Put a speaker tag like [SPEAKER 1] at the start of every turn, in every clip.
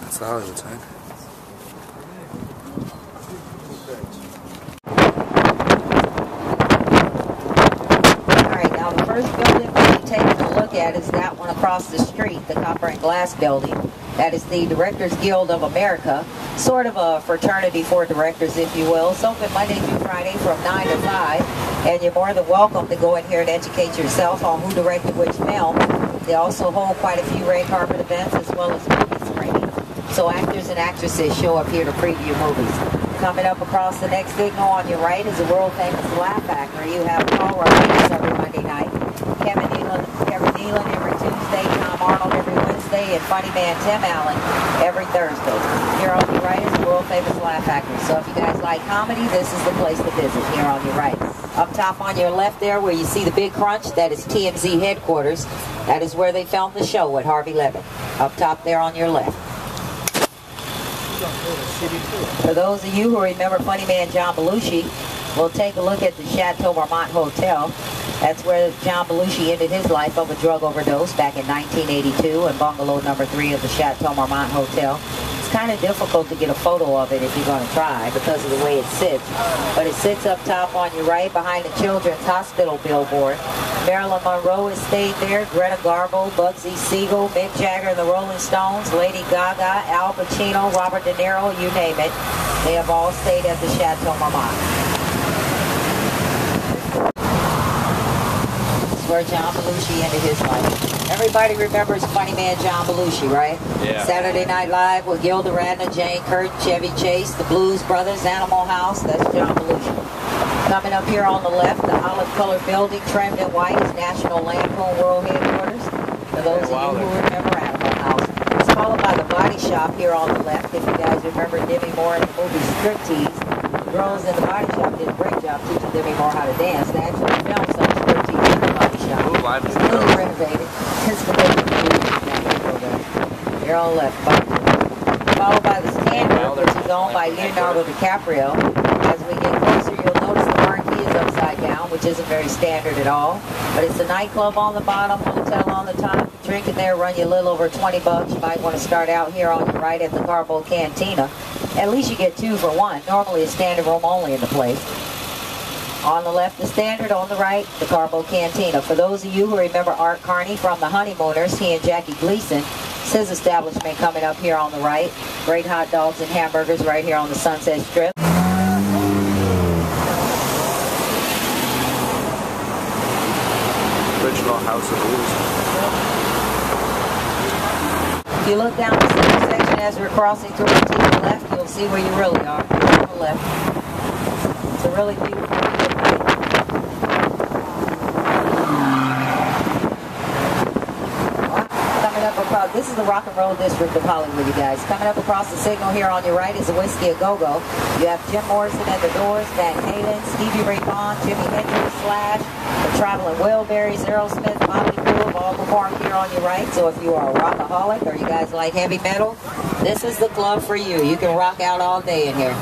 [SPEAKER 1] That's the Hollywood sign.
[SPEAKER 2] Alright, now the first building we'll be taking a look at is that one across the street, the Copper and Glass building. That is the Directors Guild of America, sort of a fraternity for directors, if you will. It's open Monday through Friday from 9 to 5, and you're more than welcome to go in here and educate yourself on who directed which film. They also hold quite a few red carpet events as well as movie screenings. So actors and actresses show up here to preview movies. Coming up across the next signal on your right is a world-famous Laugh Factory. You have Paul Rodriguez every Monday night, Kevin Nealon every Tuesday, Tom Arnold every Wednesday, and Funny Man Tim Allen every Thursday. Here on your right is a world-famous Laugh Factory. So if you guys like comedy, this is the place to visit, here on your right. Up top on your left there where you see the big crunch, that is TMZ headquarters. That is where they filmed the show with Harvey Levin. Up top there on your left. For those of you who remember Funny Man John Belushi, we'll take a look at the Chateau Marmont Hotel. That's where John Belushi ended his life of a drug overdose back in 1982 in bungalow number 3 of the Chateau Marmont Hotel. It's kind of difficult to get a photo of it if you're going to try because of the way it sits. But it sits up top on your right behind the Children's Hospital billboard. Marilyn Monroe has stayed there, Greta Garbo, Bugsy Siegel, Mick Jagger and the Rolling Stones, Lady Gaga, Al Pacino, Robert De Niro, you name it. They have all stayed at the Chateau Marmont. This is where John Belushi ended his life. Everybody remembers Funny Man John Belushi, right?
[SPEAKER 1] Yeah.
[SPEAKER 2] Saturday Night Live with Gilda Radner, Jane Curtin, Chevy Chase, the Blues Brothers, Animal House. That's John Belushi. Coming up here on the left, the olive-colored building trimmed in white is National Lampoon World Headquarters. For those of you who remember Animal House. It's followed by the Body Shop here on the left. If you guys remember Demi Moore in the movie Striptease, the girls in the Body Shop did a great job teaching Demi Moore how to dance. They actually filmed some Striptease in the Body Shop.
[SPEAKER 1] Ooh, live
[SPEAKER 2] It's really renovated. It's the big Here on the left. Followed by the Standard, which is owned by Leonardo DiCaprio. As we get closer, you'll notice the marquee is upside down, which isn't very standard at all. But it's a nightclub on the bottom, hotel on the top. Drinking there run you a little over 20 bucks. You might want to start out here on your right at the Carbo Cantina. At least you get 2 for 1. Normally it's standard room only in the place. On the left, the Standard. On the right, the Carbo Cantina. For those of you who remember Art Carney from The Honeymooners, he and Jackie Gleason, it's his establishment coming up here on the right. Great hot dogs and hamburgers right here on the Sunset Strip.
[SPEAKER 1] Original House of Blues.
[SPEAKER 2] If you look down the center section as we're crossing through to the left, you'll see where you really are. On the left. It's a really beautiful view. Coming up across, this is the rock and roll district of Hollywood, you guys. Coming up across the signal here on your right is a Whiskey A Go-Go. You have Jim Morrison and the Doors, Van Halen, Stevie Ray Vaughan, Jimi Hendrix, Slash, the Traveling Wilburys, Aerosmith, Motley Crue have all performed here on your right. So if you are a rockaholic or you guys like heavy metal, this is the club for you. You can rock out all day in here.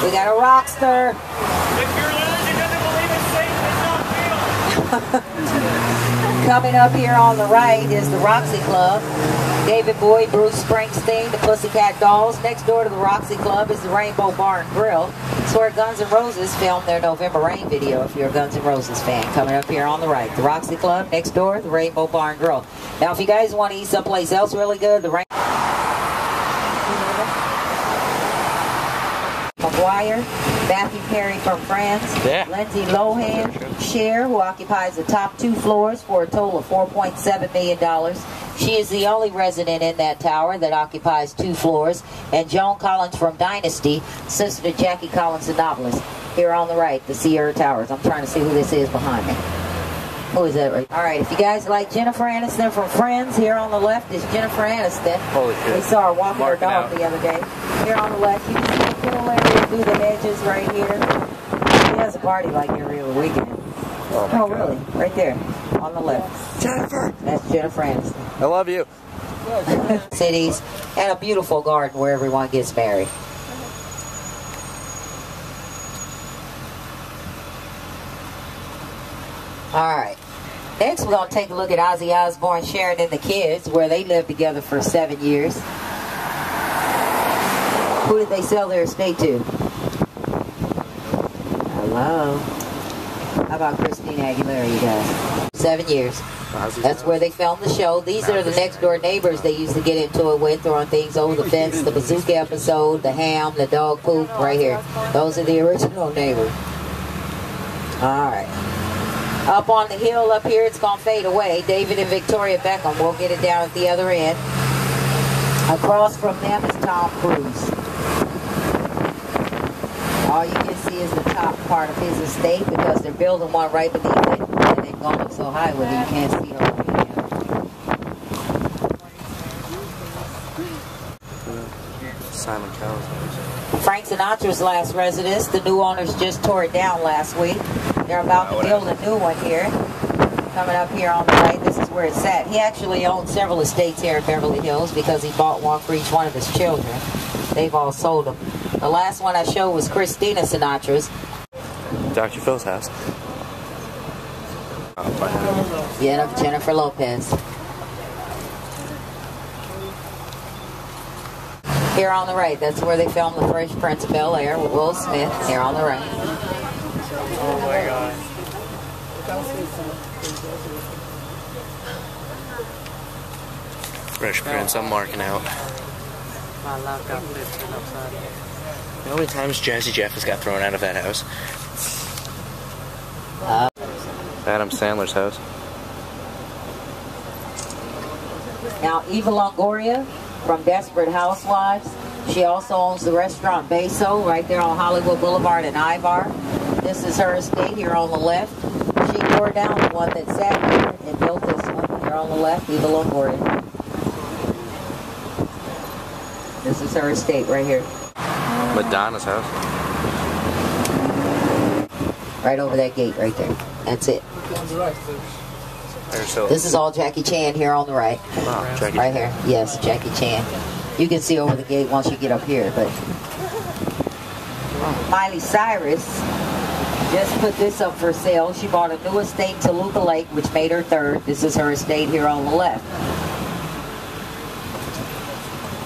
[SPEAKER 2] We got a rockster.
[SPEAKER 3] If you're losing, you doesn't believe it's safe, it's not real.
[SPEAKER 2] Coming up here on the right is the Roxy Club. David Bowie, Bruce Springsteen, the Pussycat Dolls. Next door to the Roxy Club is the Rainbow Bar and Grill. It's where Guns N' Roses filmed their November Rain video, if you're a Guns N' Roses fan. Coming up here on the right, the Roxy Club. Next door, the Rainbow Bar and Grill. Now, if you guys want to eat someplace else really good, the McGuire, Matthew Perry from Friends,
[SPEAKER 1] Yeah.
[SPEAKER 2] Lindsay Lohan, Cher, who occupies the top 2 floors for a total of $4.7 million. She is the only resident in that tower that occupies 2 floors. And Joan Collins from Dynasty, sister to Jackie Collins, the novelist. Here on the right, the Sierra Towers. I'm trying to see who this is behind me. Who is that right? All right, if you guys like Jennifer Aniston from Friends, here on the left is Jennifer Aniston.
[SPEAKER 1] Holy shit.
[SPEAKER 2] We saw her walking her
[SPEAKER 1] Marking
[SPEAKER 2] dog
[SPEAKER 1] out.
[SPEAKER 2] the other day. Here on the left, you can see the pool area through the hedges right here. She has a party like every other weekend.
[SPEAKER 1] Oh, my God.
[SPEAKER 2] Really? Right there, on the left.
[SPEAKER 1] Jennifer!
[SPEAKER 2] That's Jennifer Aniston.
[SPEAKER 1] I love you.
[SPEAKER 2] Cities, and a beautiful garden where everyone gets married. All right. Next, we're going to take a look at Ozzy Osbourne, Sharon, and the kids, where they lived together for 7 years. Who did they sell their estate to? Hello? How about Christina Aguilera, you guys? 7 years. That's where they filmed the show. These are the next door neighbors they used to get into it with, throwing things over the fence. The bazooka episode, the ham, the dog poop, right here. Those are the original neighbors. Alright. Up on the hill up here, it's going to fade away. David and Victoria Beckham. We'll get it down at the other end. Across from them is Tom Cruise. All you can see is the top part of his estate because they're building one right beneath it. And they've gone up so high with it you can't see over it.
[SPEAKER 1] Simon Cowell's house.
[SPEAKER 2] Frank Sinatra's last residence. The new owners just tore it down last week. They're about to build a new one here. Coming up here on the right, this is where it's at. He actually owns several estates here in Beverly Hills because he bought one for each one of his children. They've all sold them. The last one I showed was Christina Sinatra's.
[SPEAKER 1] Dr. Phil's house.
[SPEAKER 2] Jennifer Lopez. Here on the right, that's where they filmed The Fresh Prince of Bel-Air with Will Smith. Here on the right.
[SPEAKER 3] Oh my God.
[SPEAKER 1] Fresh Prince, I'm marking out. You know how many times Jazzy Jeff has got thrown out of that house? Adam Sandler's house.
[SPEAKER 2] Now, Eva Longoria from Desperate Housewives. She also owns the restaurant Beso right there on Hollywood Boulevard in Ivar. This is her estate here on the left. She tore down the one that sat here and built this one here on the left, Eva Longoria. This is her estate right here.
[SPEAKER 1] Madonna's house.
[SPEAKER 2] Right over that gate right there. That's it. This is all Jackie Chan here on the right.
[SPEAKER 1] Wow, Jackie
[SPEAKER 2] right here. Yes, Jackie Chan. You can see over the gate once you get up here, but Miley Cyrus just put this up for sale. She bought a new estate in Toluca Lake, which made her third. This is her estate here on the left.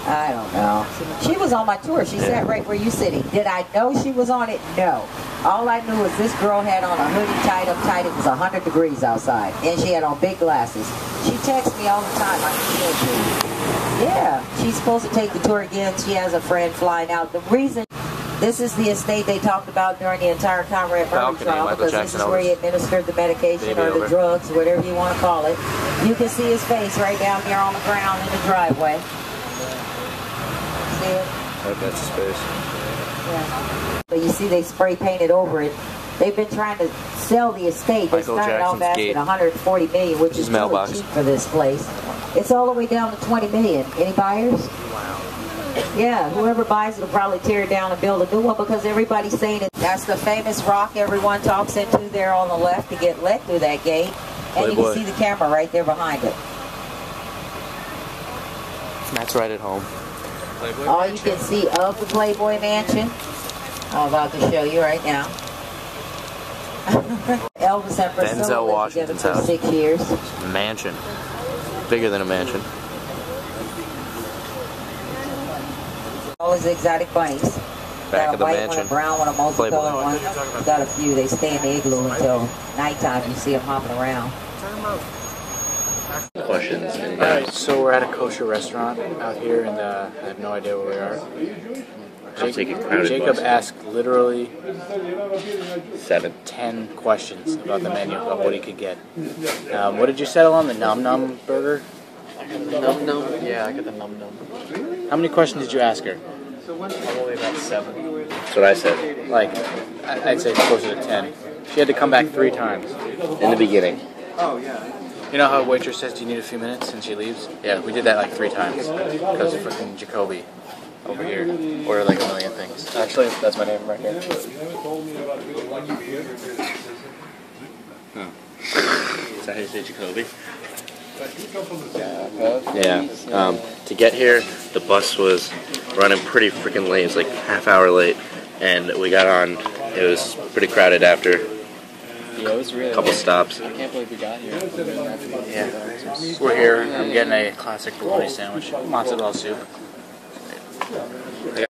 [SPEAKER 2] I don't know. She was on my tour. She sat right where you're sitting. Did I know she was on it? No. All I knew was this girl had on a hoodie tied up tight. It was 100 degrees outside. And she had on big glasses. She texts me all the time. I can feel you. Yeah. She's supposed to take the tour again. She has a friend flying out. The reason, this is the estate they talked about during the entire Conrad Murray trial because this is where he administered the medication or the drugs, whatever you want to call it. You can see his face right down here on the ground in the driveway.
[SPEAKER 1] That's space.
[SPEAKER 2] Yeah. But you see they spray painted over it. They've been trying to sell the estate. They started off asking $140 million, which is really cheap for this place. It's all the way down to $20 million. Any buyers?
[SPEAKER 1] Wow.
[SPEAKER 2] Yeah, whoever buys it will probably tear it down and build a new one because everybody's saying it. That's the famous rock everyone talks into there on the left to get let through that gate. And you can see the camera right there behind it.
[SPEAKER 1] Matt's right at home.
[SPEAKER 2] All you can see of the Playboy Mansion, I'm about to show you right now. Elvis and Priscilla lived together for 6 years.
[SPEAKER 1] Mansion. Bigger than a mansion.
[SPEAKER 2] All his exotic bunnies.
[SPEAKER 1] Back
[SPEAKER 2] got
[SPEAKER 1] of the
[SPEAKER 2] a white
[SPEAKER 1] mansion.
[SPEAKER 2] one, a brown one, a multicolored one. Got a few. They stay in the igloo until nighttime. You see them hopping around.
[SPEAKER 4] Questions. Alright, so we're at a kosher restaurant out here, and I have no idea where we are. Jacob asked literally 10 questions about the menu, about what he could get. What did you settle on? The Num Num burger?
[SPEAKER 5] Num Num? Yeah, I got the Num Num.
[SPEAKER 4] How many questions did you ask her?
[SPEAKER 5] Probably about 7.
[SPEAKER 4] That's what I said. Like, I'd say closer to 10. She had to come back 3 times.
[SPEAKER 5] In the beginning.
[SPEAKER 4] You know how a waitress says, do you need a few minutes, and she leaves? Yeah, we did that like 3 times. Because of fucking Jacoby over here. Order like a million things.
[SPEAKER 5] Actually, that's my name right here.
[SPEAKER 1] Is that how you say Jacoby?
[SPEAKER 5] Yeah. To get here, the bus was running pretty freaking late. It was like half hour late. And we got on. It was pretty crowded after.
[SPEAKER 1] Yeah, it was really.
[SPEAKER 5] Couple stops.
[SPEAKER 1] I can't believe we got here.
[SPEAKER 4] Yeah. We're here. I'm getting a classic bologna sandwich, mozzarella soup.